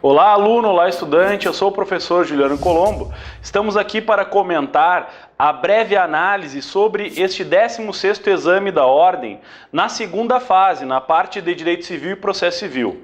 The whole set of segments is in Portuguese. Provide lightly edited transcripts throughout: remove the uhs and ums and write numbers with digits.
Olá, aluno, olá, estudante, eu sou o professor Juliano Colombo. Estamos aqui para comentar a breve análise sobre este 16º exame da Ordem na segunda fase, na parte de Direito Civil e Processo Civil.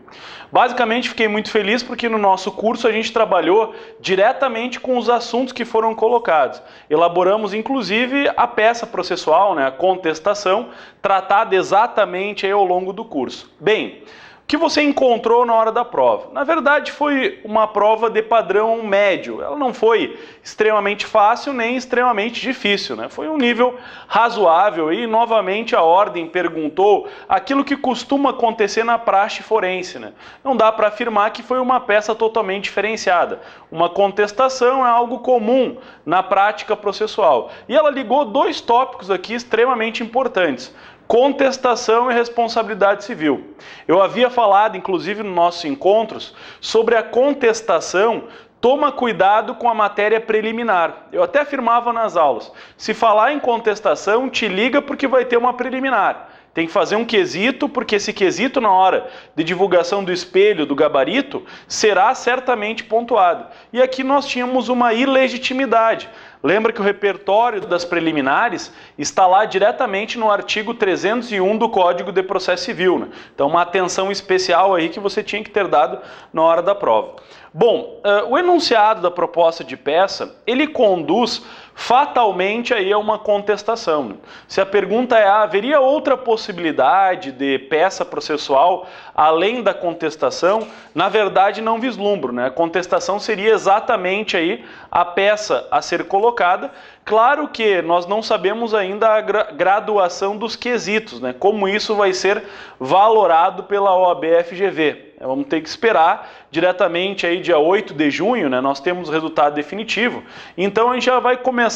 Basicamente, fiquei muito feliz porque no nosso curso a gente trabalhou diretamente com os assuntos que foram colocados. Elaboramos, inclusive, a peça processual, a contestação, tratada exatamente aí ao longo do curso. Bem, o que você encontrou na hora da prova? Na verdade, foi uma prova de padrão médio. Ela não foi extremamente fácil nem extremamente difícil, Foi um nível razoável e, novamente, a Ordem perguntou aquilo que costuma acontecer na praxe forense, Não dá para afirmar que foi uma peça totalmente diferenciada. Uma contestação é algo comum na prática processual. E ela ligou dois tópicos aqui extremamente importantes: contestação e responsabilidade civil. Eu havia falado, inclusive, nos nossos encontros, sobre a contestação. Toma cuidado com a matéria preliminar. Eu até afirmava nas aulas, se falar em contestação, te liga porque vai ter uma preliminar. Tem que fazer um quesito, porque esse quesito, na hora de divulgação do espelho, do gabarito, será certamente pontuado. E aqui nós tínhamos uma ilegitimidade. Lembra que o repertório das preliminares está lá diretamente no artigo 301 do Código de Processo Civil, Então, uma atenção especial aí que você tinha que ter dado na hora da prova. Bom, o enunciado da proposta de peça, ele conduz fatalmente aí a uma contestação. Se a pergunta é, haveria outra possibilidade de peça processual além da contestação? Na verdade, não vislumbro, A contestação seria exatamente aí a peça a ser colocada. Claro que nós não sabemos ainda a graduação dos quesitos, Como isso vai ser valorado pela OAB-FGV. Vamos ter que esperar diretamente aí dia 8 de junho, Nós temos o resultado definitivo. Então a gente já vai começar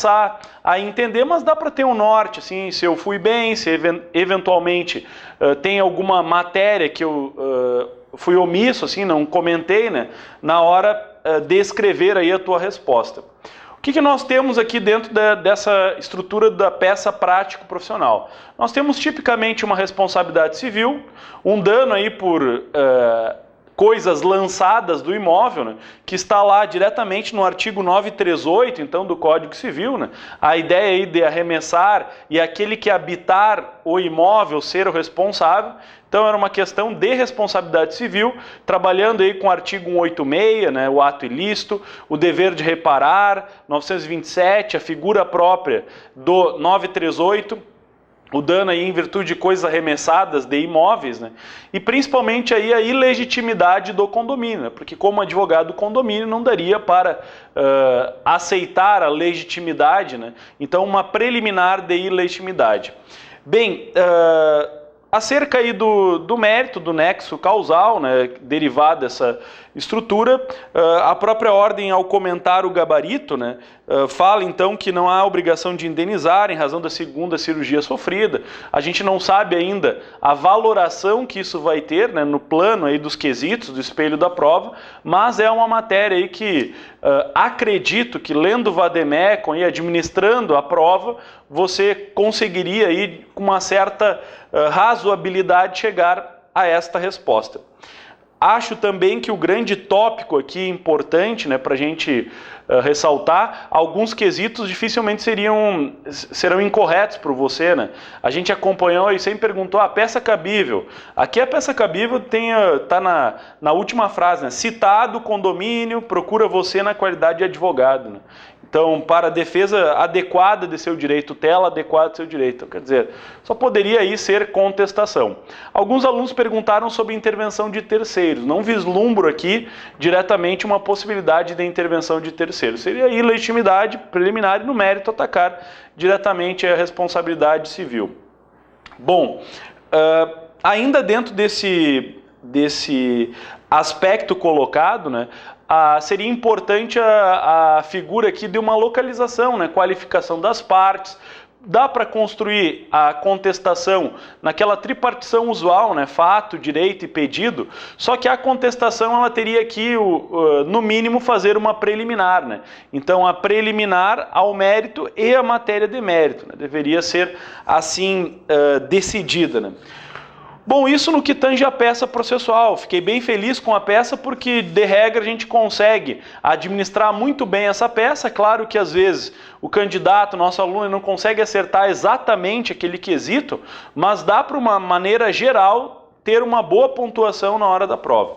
a entender, mas dá para ter um norte, assim, se eu fui bem, se eventualmente tem alguma matéria que eu fui omisso, assim, não comentei, na hora de escrever aí a tua resposta. O que nós temos aqui dentro dessa estrutura da peça prático-profissional? Nós temos tipicamente uma responsabilidade civil, um dano aí por coisas lançadas do imóvel, que está lá diretamente no artigo 938, então, do Código Civil, A ideia aí de arremessar e aquele que habitar o imóvel ser o responsável. Então, era uma questão de responsabilidade civil, trabalhando aí com o artigo 186, o ato ilícito, o dever de reparar, 927, a figura própria do 938, o dano aí em virtude de coisas arremessadas de imóveis, E principalmente aí a ilegitimidade do condomínio, Porque como advogado do condomínio não daria para aceitar a legitimidade, Então, uma preliminar de ilegitimidade. Bem, acerca aí do mérito, do nexo causal, derivado dessa estrutura, a própria Ordem, ao comentar o gabarito, fala então que não há obrigação de indenizar em razão da segunda cirurgia sofrida. A gente não sabe ainda a valoração que isso vai ter, no plano aí dos quesitos, do espelho da prova, mas é uma matéria aí que acredito que, lendo o Vademecum e administrando a prova, você conseguiria aí, com uma certa razoabilidade, chegar a esta resposta. Acho também que o grande tópico aqui importante, para a gente ressaltar, alguns quesitos dificilmente serão incorretos para você, A gente acompanhou e sempre perguntou, a peça cabível. Aqui a peça cabível está na última frase, citado o condomínio, procura você na qualidade de advogado, Então, para a defesa adequada de seu direito, tutela adequada de seu direito. Quer dizer, só poderia aí ser contestação. Alguns alunos perguntaram sobre intervenção de terceiros. Não vislumbro aqui diretamente uma possibilidade de intervenção de terceiros. Seria ilegitimidade preliminar e, no mérito, atacar diretamente a responsabilidade civil. Bom, ainda dentro desse aspecto colocado, seria importante a figura aqui de uma localização, qualificação das partes. Dá para construir a contestação naquela tripartição usual, fato, direito e pedido, só que a contestação ela teria que, no mínimo, fazer uma preliminar. Então, a preliminar ao mérito e a matéria de mérito. Deveria ser assim decidida. Bom, isso no que tange a peça processual. Fiquei bem feliz com a peça porque, de regra, a gente consegue administrar muito bem essa peça. Claro que, às vezes, o candidato, nosso aluno, não consegue acertar exatamente aquele quesito, mas dá para, uma maneira geral, ter uma boa pontuação na hora da prova.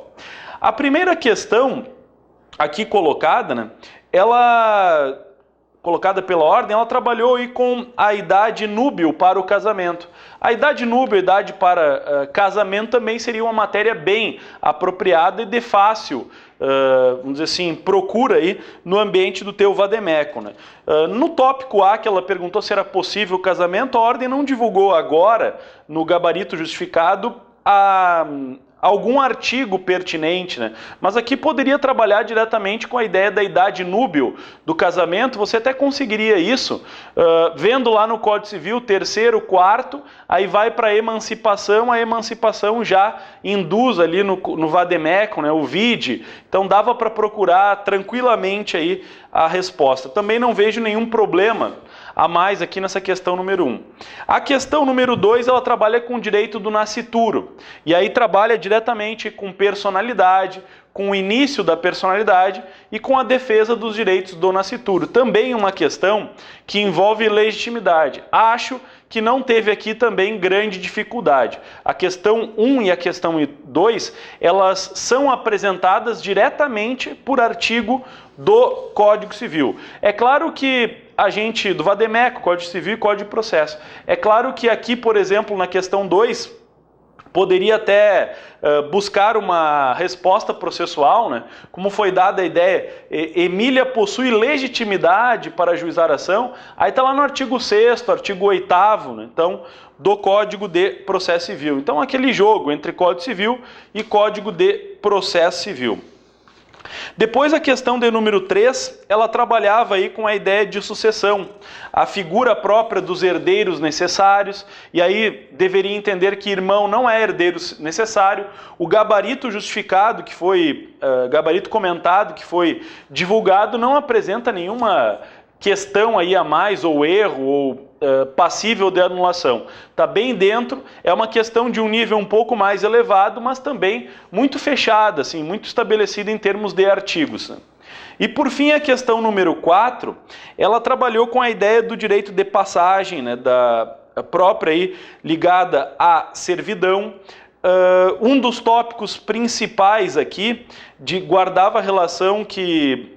A primeira questão aqui colocada, né, colocada pela ordem, ela trabalhou aí com a idade núbil para o casamento. A idade núbil, a idade para casamento também seria uma matéria bem apropriada e de fácil, vamos dizer assim, procura aí no ambiente do teu vademécum, né? No tópico A, que ela perguntou se era possível o casamento, a ordem não divulgou agora, no gabarito justificado, algum artigo pertinente, né? Mas aqui poderia trabalhar diretamente com a ideia da idade núbil do casamento. Você até conseguiria isso vendo lá no Código Civil, 3º, 4º, aí vai para a emancipação já induz ali no vademécum, né, o vide. Então dava para procurar tranquilamente aí a resposta. Também não vejo nenhum problema a mais aqui nessa questão número 1. A questão número 2, ela trabalha com o direito do nascituro. E aí trabalha diretamente com personalidade, com o início da personalidade e com a defesa dos direitos do nascituro. Também uma questão que envolve legitimidade. Acho que não teve aqui também grande dificuldade. A questão 1 e a questão 2, elas são apresentadas diretamente por artigo do Código Civil. É claro que a gente, do vademécum, Código Civil e Código de Processo. É claro que aqui, por exemplo, na questão 2, poderia até buscar uma resposta processual, né? Como foi dada a ideia, Emília possui legitimidade para ajuizar a ação, aí está lá no artigo 6º, artigo 8º, né? Então, do Código de Processo Civil. Então, aquele jogo entre Código Civil e Código de Processo Civil. Depois a questão de número 3, ela trabalhava aí com a ideia de sucessão, a figura própria dos herdeiros necessários, e aí deveria entender que irmão não é herdeiro necessário, o gabarito justificado, que foi, gabarito comentado, que foi divulgado, não apresenta nenhuma questão aí a mais, ou erro, ou passível de anulação. Está bem dentro, é uma questão de um nível um pouco mais elevado, mas também muito fechada, assim, muito estabelecida em termos de artigos, né? E por fim a questão número 4, ela trabalhou com a ideia do direito de passagem, né, da própria aí, ligada à servidão. Um dos tópicos principais aqui guardava a relação que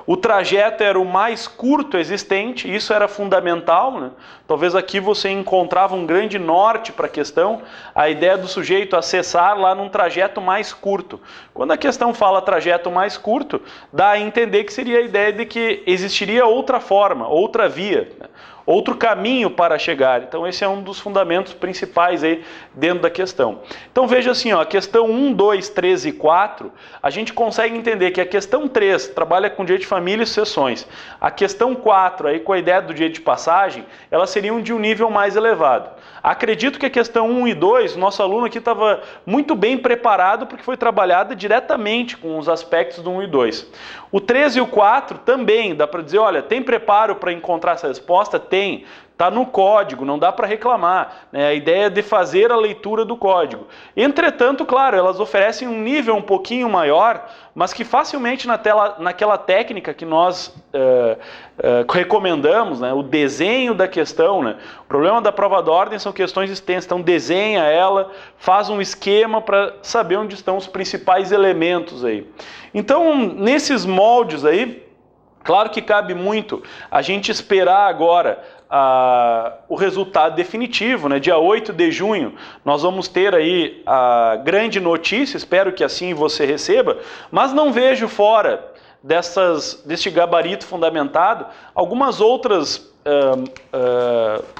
o trajeto era o mais curto existente, isso era fundamental, né? Talvez aqui você encontrava um grande norte para a questão, a ideia do sujeito acessar lá num trajeto mais curto. Quando a questão fala trajeto mais curto, dá a entender que seria a ideia de que existiria outra forma, outra via, né? Outro caminho para chegar. Então esse é um dos fundamentos principais aí dentro da questão. Então veja assim, ó, a questão 1, 2, 3 e 4, a gente consegue entender que a questão 3 trabalha com direito de família e sucessões. A questão 4, aí com a ideia do direito de passagem, elas seriam de um nível mais elevado. Acredito que a questão 1 e 2, o nosso aluno aqui estava muito bem preparado porque foi trabalhada diretamente com os aspectos do 1 e 2. O 3 e o 4 também, dá para dizer, olha, tem preparo para encontrar essa resposta? Tem, está no código, não dá para reclamar, né? A ideia é de fazer a leitura do código. Entretanto, claro, elas oferecem um nível um pouquinho maior, mas que facilmente naquela técnica que nós recomendamos, né? O desenho da questão, né? O problema da prova de ordem são questões extensas, então desenha ela, faz um esquema para saber onde estão os principais elementos aí. Então, nesses moldes aí, claro que cabe muito a gente esperar agora o resultado definitivo, né? Dia 8 de junho nós vamos ter aí a grande notícia, espero que assim você receba, mas não vejo fora deste gabarito fundamentado algumas outras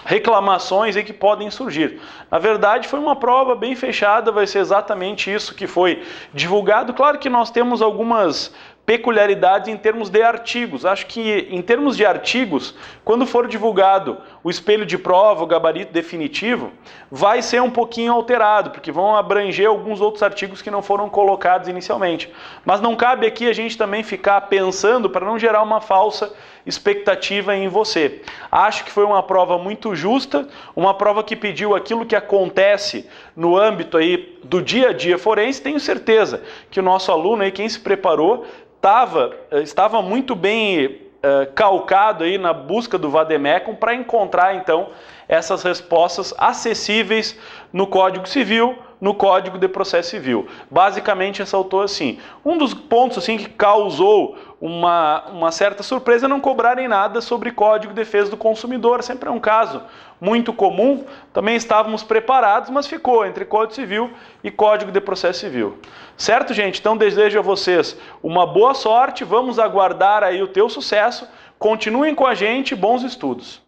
reclamações aí que podem surgir. Na verdade foi uma prova bem fechada, vai ser exatamente isso que foi divulgado. Claro que nós temos algumas peculiaridades em termos de artigos. Acho que em termos de artigos, quando for divulgado o espelho de prova, o gabarito definitivo, vai ser um pouquinho alterado, porque vão abranger alguns outros artigos que não foram colocados inicialmente. Mas não cabe aqui a gente também ficar pensando para não gerar uma falsa expectativa em você. Acho que foi uma prova muito justa, uma prova que pediu aquilo que acontece no âmbito aí do dia a dia forense. Tenho certeza que o nosso aluno aí, quem se preparou, estava muito bem calcado aí na busca do Vademecum para encontrar então essas respostas acessíveis no Código Civil, no Código de Processo Civil. Basicamente ressaltou assim, um dos pontos assim que causou uma certa surpresa é não cobrarem nada sobre Código de Defesa do Consumidor, sempre é um caso muito comum, também estávamos preparados, mas ficou entre Código Civil e Código de Processo Civil. Certo, gente? Então desejo a vocês uma boa sorte, vamos aguardar aí o teu sucesso, continuem com a gente, bons estudos!